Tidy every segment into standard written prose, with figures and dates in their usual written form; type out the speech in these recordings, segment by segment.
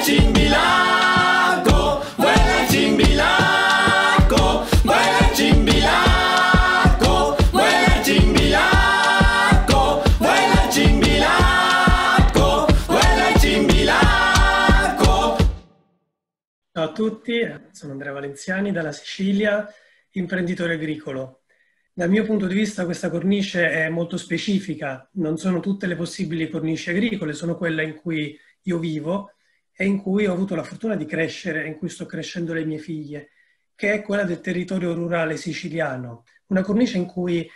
Chimbilaco, vuela Chimbilaco, vuela Chimbilaco, vuela Chimbilaco, vuela Chimbilaco, vuela Chimbilaco. Ciao a tutti, sono Andrea Valenziani dalla Sicilia, imprenditore agricolo. Dal mio punto di vista questa cornice è molto specifica, non sono tutte le possibili cornici agricole, sono quelle in cui io vivo e in cui ho avuto la fortuna di crescere, in cui sto crescendo le mie figlie, che è quella del territorio rurale siciliano. Una cornice in cui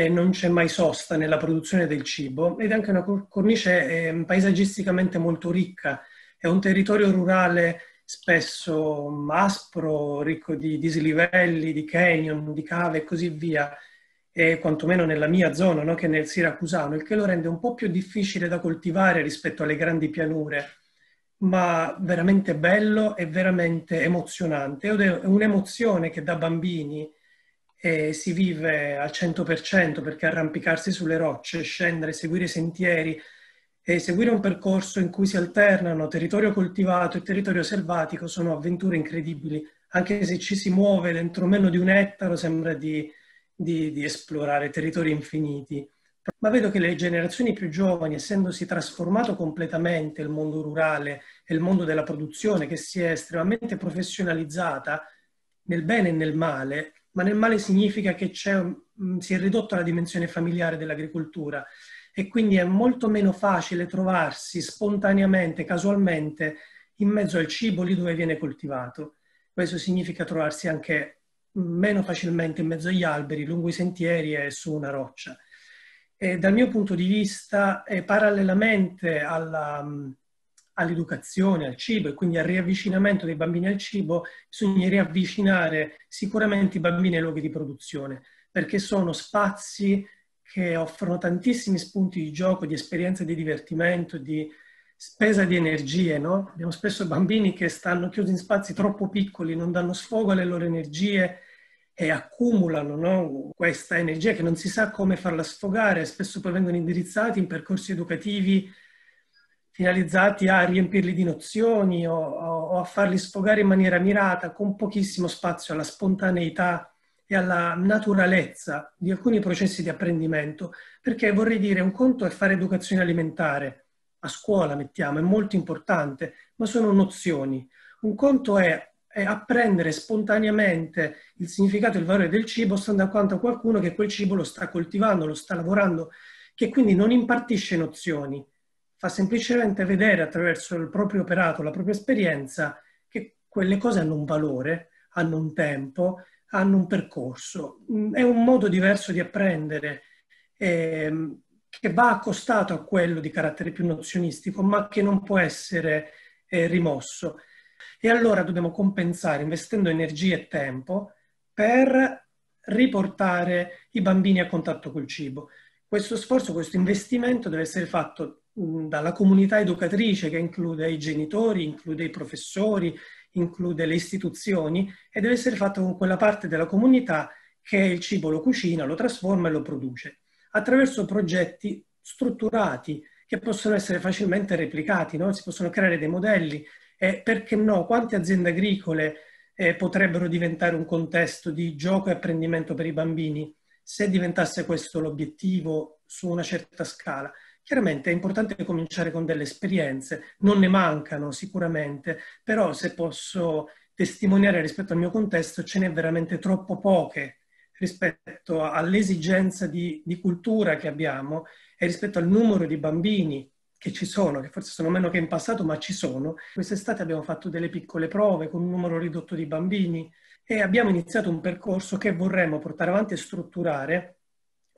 non c'è mai sosta nella produzione del cibo ed è anche una cornice paesaggisticamente molto ricca. È un territorio rurale spesso aspro, ricco di dislivelli, di canyon, di cave e così via, e quantomeno nella mia zona, no? Che è nel Siracusano, il che lo rende un po' più difficile da coltivare rispetto alle grandi pianure, ma veramente bello e veramente emozionante. Ed è un'emozione che da bambini si vive al 100%, perché arrampicarsi sulle rocce, scendere, seguire i sentieri e seguire un percorso in cui si alternano territorio coltivato e territorio selvatico sono avventure incredibili. Anche se ci si muove dentro meno di un ettaro, sembra di esplorare territori infiniti. Ma vedo che le generazioni più giovani, essendosi trasformato completamente il mondo rurale e il mondo della produzione, che si è estremamente professionalizzata nel bene e nel male, ma nel male significa che si è ridotto la dimensione familiare dell'agricoltura e quindi è molto meno facile trovarsi spontaneamente, casualmente, in mezzo al cibo lì dove viene coltivato. Questo significa trovarsi anche meno facilmente in mezzo agli alberi, lungo i sentieri e su una roccia. E dal mio punto di vista, parallelamente all'educazione, al cibo e quindi al riavvicinamento dei bambini al cibo, bisogna riavvicinare sicuramente i bambini ai luoghi di produzione, perché sono spazi che offrono tantissimi spunti di gioco, di esperienze di divertimento, di spesa di energie, no? Abbiamo spesso bambini che stanno chiusi in spazi troppo piccoli, non danno sfogo alle loro energie e accumulano, no? Questa energia che non si sa come farla sfogare, spesso poi vengono indirizzati in percorsi educativi finalizzati a riempirli di nozioni o a farli sfogare in maniera mirata, con pochissimo spazio alla spontaneità e alla naturalezza di alcuni processi di apprendimento, perché vorrei dire, un conto è fare educazione alimentare, a scuola mettiamo, è molto importante, ma sono nozioni. Un conto è apprendere spontaneamente il significato e il valore del cibo stando accanto a qualcuno che quel cibo lo sta coltivando, lo sta lavorando, che quindi non impartisce nozioni, fa semplicemente vedere attraverso il proprio operato, la propria esperienza, che quelle cose hanno un valore, hanno un tempo, hanno un percorso. È un modo diverso di apprendere che va accostato a quello di carattere più nozionistico, ma che non può essere rimosso. E allora dobbiamo compensare investendo energie e tempo per riportare i bambini a contatto col cibo. Questo sforzo, questo investimento deve essere fatto dalla comunità educatrice, che include i genitori, include i professori, include le istituzioni, e deve essere fatto con quella parte della comunità che il cibo lo cucina, lo trasforma e lo produce, attraverso progetti strutturati che possono essere facilmente replicati, no? Si possono creare dei modelli e, perché no, quante aziende agricole potrebbero diventare un contesto di gioco e apprendimento per i bambini se diventasse questo l'obiettivo su una certa scala. Chiaramente è importante cominciare con delle esperienze, non ne mancano sicuramente, però se posso testimoniare rispetto al mio contesto, ce n'è veramente troppo poche rispetto all'esigenza di cultura che abbiamo e rispetto al numero di bambini che ci sono, che forse sono meno che in passato, ma ci sono. Quest'estate abbiamo fatto delle piccole prove con un numero ridotto di bambini e abbiamo iniziato un percorso che vorremmo portare avanti e strutturare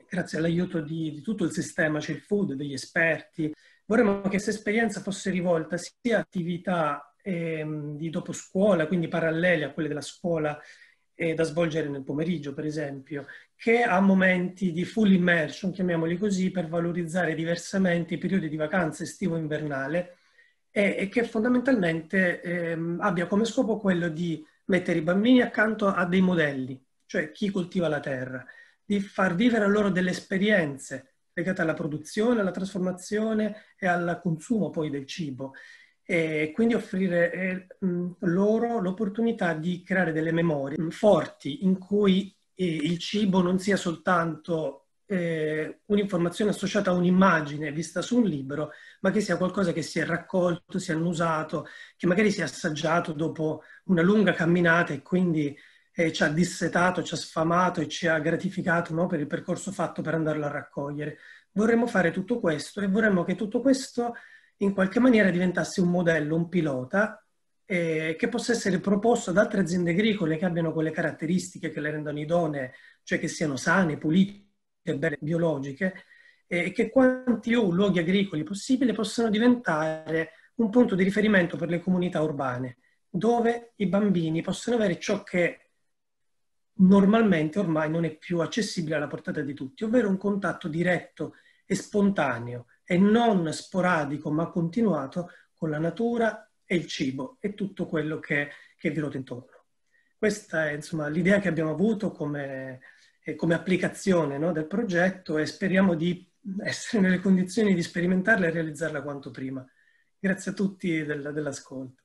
grazie all'aiuto di tutto il sistema, c'è il food, degli esperti. Vorremmo che questa esperienza fosse rivolta sia a attività di dopo scuola, quindi parallele a quelle della scuola da svolgere nel pomeriggio, per esempio, che a momenti di full immersion, chiamiamoli così, per valorizzare diversamente i periodi di vacanza estivo-invernale e che fondamentalmente abbia come scopo quello di mettere i bambini accanto a dei modelli, cioè chi coltiva la terra, di far vivere a loro delle esperienze legate alla produzione, alla trasformazione e al consumo poi del cibo. e quindi offrire loro l'opportunità di creare delle memorie forti in cui il cibo non sia soltanto un'informazione associata a un'immagine vista su un libro, ma che sia qualcosa che si è raccolto, si è annusato, che magari si è assaggiato dopo una lunga camminata e quindi ci ha dissetato, ci ha sfamato e ci ha gratificato, no, per il percorso fatto per andarlo a raccogliere. Vorremmo fare tutto questo e vorremmo che tutto questo in qualche maniera diventasse un modello, un pilota, che possa essere proposto ad altre aziende agricole che abbiano quelle caratteristiche che le rendono idonee, cioè che siano sane, pulite, belle, biologiche, e che quanti più luoghi agricoli possibile possano diventare un punto di riferimento per le comunità urbane, dove i bambini possono avere ciò che normalmente ormai non è più accessibile alla portata di tutti, ovvero un contatto diretto e spontaneo e non sporadico ma continuato con la natura e il cibo e tutto quello che vi ruota intorno. Questa è insomma l'idea che abbiamo avuto come applicazione, no, del progetto, e speriamo di essere nelle condizioni di sperimentarla e realizzarla quanto prima. Grazie a tutti dell'ascolto.